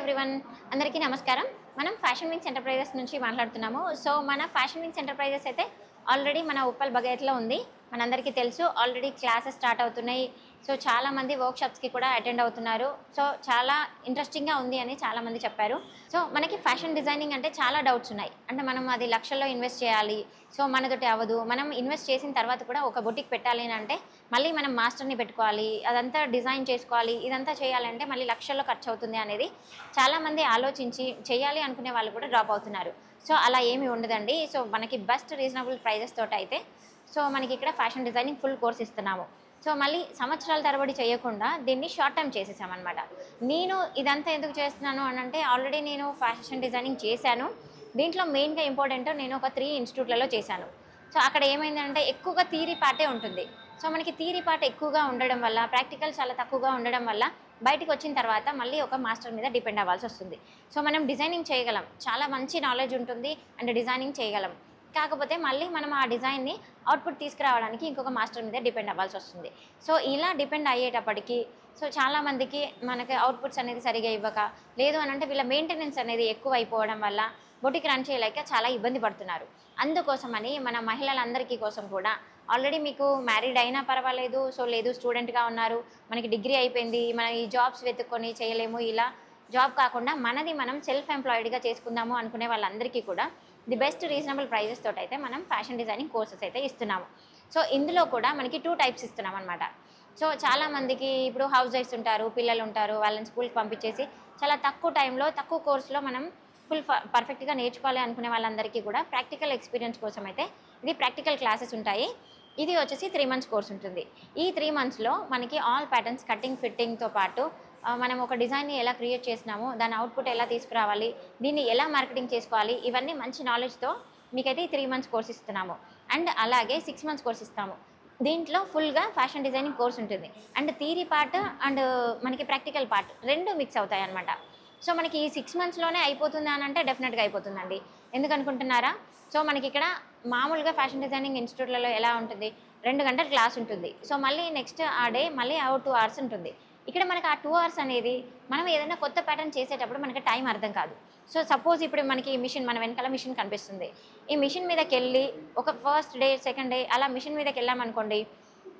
Everyone, అందరికీ నమస్కారం. మనం ఫ్యాషన్ వింగ్స్ ఎంటర్ప్రైజెస్ నుంచి మాట్లాడుతున్నాము. సో మన ఫ్యాషన్ వింగ్స్ ఎంటర్ప్రైజెస్ అయితే ఆల్రెడీ మన ఉప్పల్ బగేట్లో ఉంది. మనందరికీ తెలుసు, ఆల్రెడీ క్లాసెస్ స్టార్ట్ అవుతున్నాయి. సో చాలామంది వర్క్షాప్స్కి కూడా అటెండ్ అవుతున్నారు. సో చాలా ఇంట్రెస్టింగ్గా ఉంది అని చాలామంది చెప్పారు. సో మనకి ఫ్యాషన్ డిజైనింగ్ అంటే చాలా డౌట్స్ ఉన్నాయి. అంటే మనం అది లక్షల్లో ఇన్వెస్ట్ చేయాలి, సో మనతోటి అవ్వదు. మనం ఇన్వెస్ట్ చేసిన తర్వాత కూడా ఒక బొటిక్ పెట్టాలి అని అంటే మళ్ళీ మనం మాస్టర్ని పెట్టుకోవాలి, అదంతా డిజైన్ చేసుకోవాలి, ఇదంతా చేయాలంటే మళ్ళీ లక్షల్లో ఖర్చు అవుతుంది అనేది చాలామంది ఆలోచించి చేయాలి అనుకునే వాళ్ళు కూడా డ్రాప్ అవుతున్నారు. సో అలా ఏమీ ఉండదండి. సో మనకి బెస్ట్ రీజనబుల్ ప్రైజెస్ తోటి అయితే సో మనకి ఇక్కడ ఫ్యాషన్ డిజైనింగ్ ఫుల్ కోర్స్ ఇస్తున్నాము. సో మళ్ళీ సంవత్సరాల తరబడి చేయకుండా దీన్ని షార్ట్ టర్మ్ చేసేసామన్నమాట. నేను ఇదంతా ఎందుకు చేస్తున్నాను అని అంటే ఆల్రెడీ నేను ఫ్యాషన్ డిజైనింగ్ చేశాను. దీంట్లో మెయిన్గా ఇంపార్టెంట్ నేను ఒక 3 ఇన్స్టిట్యూట్లలో చేశాను. సో అక్కడ ఏమైందంటే ఎక్కువగా థియరీ పార్టే ఉంటుంది. సో మనకి థియరీ పార్ట్ ఎక్కువగా ఉండడం వల్ల, ప్రాక్టికల్ చాలా తక్కువగా ఉండడం వల్ల బయటికి వచ్చిన తర్వాత మళ్ళీ ఒక మాస్టర్ మీద డిపెండ్ అవ్వాల్సి వస్తుంది. సో మనం డిజైనింగ్ చేయగలం, చాలా మంచి నాలెడ్జ్ ఉంటుంది అండ్ డిజైనింగ్ చేయగలం. కాకపోతే మళ్ళీ మనం ఆ డిజైన్ని అవుట్పుట్ తీసుకురావడానికి ఇంకొక మాస్టర్ మీద డిపెండ్ అవ్వాల్సి వస్తుంది. సో ఇలా డిపెండ్ అయ్యేటప్పటికి సో చాలామందికి మనకి అవుట్పుట్స్ అనేది సరిగా ఇవ్వక, లేదు అని అంటే వీళ్ళ మెయింటెనెన్స్ అనేది ఎక్కువ అయిపోవడం వల్ల బొటిక్ రన్ చేయలేక చాలా ఇబ్బంది పడుతున్నారు. అందుకోసమని మన మహిళలందరికీ కోసం కూడా ఆల్రెడీ మీకు మ్యారీడ్ అయినా పర్వాలేదు, సో లేదు స్టూడెంట్గా ఉన్నారు, మనకి డిగ్రీ అయిపోయింది, మనం ఈ జాబ్స్ వెతుక్కొని చేయలేము, ఇలా జాబ్ కాకుండా మనది మనం సెల్ఫ్ ఎంప్లాయిడ్గా చేసుకుందాము అనుకునే వాళ్ళందరికీ కూడా ది బెస్ట్ రీజనబుల్ ప్రైజెస్ తోటి అయితే మనం ఫ్యాషన్ డిజైనింగ్ కోర్సెస్ అయితే ఇస్తున్నాము. సో ఇందులో కూడా మనకి 2 టైప్స్ ఇస్తున్నాం అనమాట. సో చాలామందికి ఇప్పుడు హౌస్ వైఫ్స్ ఉంటారు, పిల్లలు ఉంటారు, వాళ్ళని స్కూల్కి పంపించేసి చాలా తక్కువ టైంలో తక్కువ కోర్సులో మనం ఫుల్ పర్ఫెక్ట్గా నేర్చుకోవాలి అనుకునే వాళ్ళందరికీ కూడా ప్రాక్టికల్ ఎక్స్పీరియన్స్ కోసం అయితే ఇది ప్రాక్టికల్ క్లాసెస్ ఉంటాయి. ఇది వచ్చేసి 3 మంత్స్ కోర్స్ ఉంటుంది. ఈ 3 మంత్స్లో మనకి ఆల్ ప్యాటర్న్స్ కటింగ్ ఫిట్టింగ్తో పాటు మనం ఒక డిజైన్ని ఎలా క్రియేట్ చేసినామో దాని అవుట్పుట్ ఎలా తీసుకురావాలి, దీన్ని ఎలా మార్కెటింగ్ చేసుకోవాలి, ఇవన్నీ మంచి నాలెడ్జ్తో మీకైతే ఈ 3 మంత్స్ కోర్స్ ఇస్తున్నాము. అండ్ అలాగే 6 మంత్స్ కోర్స్ ఇస్తాము. దీంట్లో ఫుల్గా ఫ్యాషన్ డిజైనింగ్ కోర్స్ ఉంటుంది. అండ్ థియరీ పార్ట్ అండ్ మనకి ప్రాక్టికల్ పార్ట్ 2 మిక్స్ అవుతాయి అనమాట. సో మనకి ఈ 6 మంత్స్లోనే అయిపోతుంది అని అంటే డెఫినెట్గా అయిపోతుందండి. ఎందుకు అనుకుంటున్నారా? సో మనకి ఇక్కడ మామూలుగా ఫ్యాషన్ డిజైనింగ్ ఇన్స్టిట్యూట్లలో ఎలా ఉంటుంది, 2 గంటల క్లాస్ ఉంటుంది. సో మళ్ళీ నెక్స్ట్ ఆ డే మళ్ళీ 2 అవర్స్ ఉంటుంది. ఇక్కడ మనకి ఆ 2 అవర్స్ అనేది మనం ఏదైనా కొత్త ప్యాటర్న్ చేసేటప్పుడు మనకి టైం అర్థం కాదు. సో సపోజ్ ఇప్పుడు మనకి మిషన్, మన వెనకాల మిషన్ కనిపిస్తుంది. ఈ మిషన్ మీదకి వెళ్ళి ఒక ఫస్ట్ డే, సెకండ్ డే అలా మిషన్ మీదకి వెళ్ళామనుకోండి,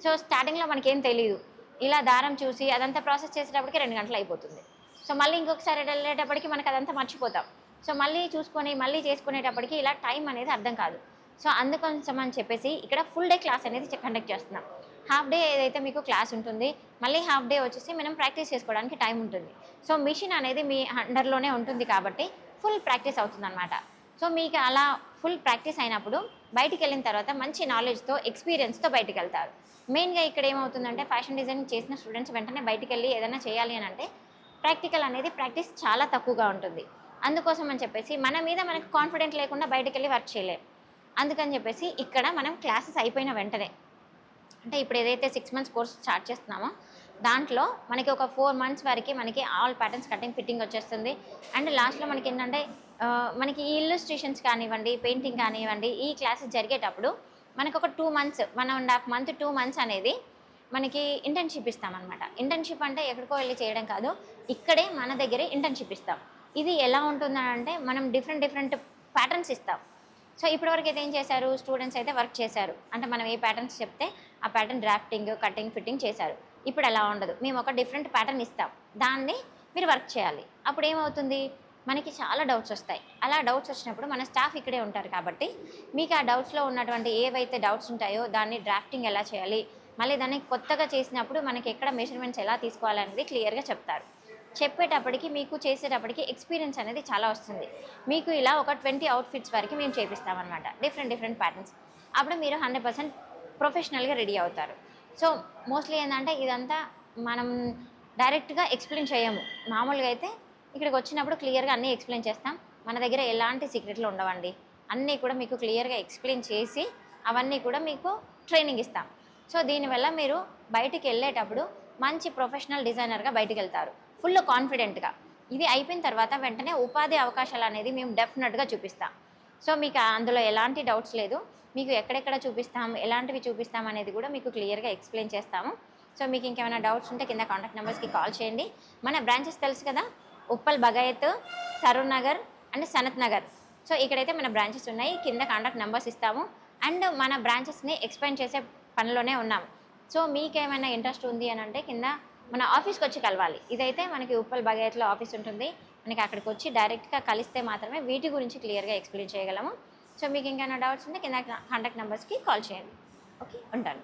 సో స్టార్టింగ్లో మనకేం తెలియదు, ఇలా దారం చూసి అదంతా ప్రాసెస్ చేసేటప్పటికి 2 గంటలు అయిపోతుంది. సో మళ్ళీ ఇంకొకసారి వెళ్ళేటప్పటికి మనకు అదంతా మర్చిపోతాం. సో మళ్ళీ చూసుకొని మళ్ళీ చేసుకునేటప్పటికి ఇలా టైం అనేది అర్థం కాదు. సో అందుకోసం అని చెప్పేసి ఇక్కడ ఫుల్ డే క్లాస్ అనేది కండక్ట్ చేస్తున్నాం. హాఫ్ డే ఏదైతే మీకు క్లాస్ ఉంటుంది, మళ్ళీ హాఫ్ డే వచ్చేసి మనం ప్రాక్టీస్ చేసుకోవడానికి టైం ఉంటుంది. సో మిషన్ అనేది మీ అండర్లోనే ఉంటుంది కాబట్టి ఫుల్ ప్రాక్టీస్ అవుతుందన్నమాట. సో మీకు అలా ఫుల్ ప్రాక్టీస్ అయినప్పుడు బయటికి వెళ్ళిన తర్వాత మంచి నాలెడ్జ్తో, ఎక్స్పీరియన్స్తో బయటికి వెళ్తారు. మెయిన్గా ఇక్కడ ఏమవుతుందంటే ఫ్యాషన్ డిజైనింగ్ చేసిన స్టూడెంట్స్ వెంటనే బయటికి వెళ్ళి ఏదైనా చేయాలి అని అంటే ప్రాక్టికల్ అనేది ప్రాక్టీస్ చాలా తక్కువగా ఉంటుంది. అందుకోసం అని చెప్పేసి మన మీద మనకు కాన్ఫిడెంట్ లేకుండా బయటికి వెళ్ళి వర్క్ చేయలేము. అందుకని చెప్పేసి ఇక్కడ మనం క్లాసెస్ అయిపోయిన వెంటనే, అంటే ఇప్పుడు ఏదైతే 6 మంత్స్ కోర్స్ స్టార్ట్ చేస్తున్నామో దాంట్లో మనకి ఒక 4 మంత్స్ వరకు మనకి ఆల్ ప్యాటర్న్స్ కటింగ్ ఫిట్టింగ్ వచ్చేస్తుంది. అండ్ లాస్ట్లో మనకి ఏంటంటే మనకి ఈ ఇల్లుస్ట్రేషన్స్ కానివ్వండి, పెయింటింగ్ కానివ్వండి, ఈ క్లాసెస్ జరిగేటప్పుడు మనకు ఒక 2 మంత్స్, 1.5 మంత్ 2 మంత్స్ అనేది మనకి ఇంటర్న్షిప్ ఇస్తామన్నమాట. ఇంటర్న్షిప్ అంటే ఎక్కడికో వెళ్ళి చేయడం కాదు, ఇక్కడే మన దగ్గరే ఇంటర్న్షిప్ ఇస్తాం. ఇది ఎలా ఉంటుందంటే మనం డిఫరెంట్ ప్యాటర్న్స్ ఇస్తాం. సో ఇప్పటివరకు అయితే ఏం చేశారు, స్టూడెంట్స్ అయితే వర్క్ చేశారు, అంటే మనం ఏ ప్యాటర్న్స్ చెప్తే ఆ ప్యాటర్న్ డ్రాఫ్టింగ్, కటింగ్, ఫిట్టింగ్ చేశారు. ఇప్పుడు అలా ఉండదు, మేము ఒక డిఫరెంట్ ప్యాటర్న్ ఇస్తాం, దాన్ని మీరు వర్క్ చేయాలి. అప్పుడు ఏమవుతుంది, మనకి చాలా డౌట్స్ వస్తాయి. అలా డౌట్స్ వచ్చినప్పుడు మన స్టాఫ్ ఇక్కడే ఉంటారు కాబట్టి మీకు ఆ డౌట్స్లో ఉన్నటువంటి ఏవైతే డౌట్స్ ఉంటాయో దాన్ని డ్రాఫ్టింగ్ ఎలా చేయాలి, మళ్ళీ దాన్ని కొత్తగా చేసినప్పుడు మనకి ఎక్కడ మెజర్మెంట్స్ ఎలా తీసుకోవాలనేది క్లియర్గా చెప్తారు. చెప్పేటప్పటికి మీకు చేసేటప్పటికి ఎక్స్పీరియన్స్ అనేది చాలా వస్తుంది. మీకు ఇలా ఒక 20 అవుట్ఫిట్స్ వరకు మేము చేపిస్తామన్నమాట, డిఫరెంట్ ప్యాటర్న్స్. అప్పుడు మీరు 100% ప్రొఫెషనల్గా రెడీ అవుతారు. సో మోస్ట్లీ ఏంటంటే ఇదంతా మనం డైరెక్ట్గా ఎక్స్ప్లెయిన్ చేయము. మామూలుగా అయితే ఇక్కడికి వచ్చినప్పుడు క్లియర్గా అన్నీ ఎక్స్ప్లెయిన్ చేస్తాం. మన దగ్గర ఎలాంటి సీక్రెట్లు ఉండవండి, అన్నీ కూడా మీకు క్లియర్గా ఎక్స్ప్లెయిన్ చేసి అవన్నీ కూడా మీకు ట్రైనింగ్ ఇస్తాం. సో దీనివల్ల మీరు బయటికి వెళ్ళేటప్పుడు మంచి ప్రొఫెషనల్ డిజైనర్గా బయటికి వెళ్తారు, ఫుల్ కాన్ఫిడెంట్గా. ఇది అయిపోయిన తర్వాత వెంటనే ఉపాధి అవకాశాలు అనేది మేము డెఫినెట్గా చూపిస్తాం. సో మీకు అందులో ఎలాంటి డౌట్స్ లేదు, మీకు ఎక్కడెక్కడ చూపిస్తాం, ఎలాంటివి చూపిస్తాం అనేది కూడా మీకు క్లియర్గా ఎక్స్ప్లెయిన్ చేస్తాము. సో మీకు ఇంకేమైనా డౌట్స్ ఉంటే కింద కాంటాక్ట్ నెంబర్స్కి కాల్ చేయండి. మన బ్రాంచెస్ తెలుసు కదా, ఉప్పల్ బగాయత్, సరూర్ నగర్ అండ్ సనత్ నగర్. సో ఇక్కడైతే మన బ్రాంచెస్ ఉన్నాయి. కింద కాంటాక్ట్ నెంబర్స్ ఇస్తాము అండ్ మన బ్రాంచెస్ని ఎక్స్పాండ్ చేసే పనిలోనే ఉన్నాము. సో మీకేమైనా ఇంట్రెస్ట్ ఉంది అని అంటే కింద మన ఆఫీస్కి వచ్చి కలవాలి. ఇదైతే మనకి ఉప్పల్ బగాయత్లో ఆఫీస్ ఉంటుంది. మనకి అక్కడికి వచ్చి డైరెక్ట్గా కలిస్తే మాత్రమే వీటి గురించి క్లియర్గా ఎక్స్ప్లెయిన్ చేయగలము. సో మీకు ఇంకేమైనా డౌట్స్ ఉంటే కింద కాంటాక్ట్ నెంబర్స్కి కాల్ చేయండి. ఓకే, ఉంటాను.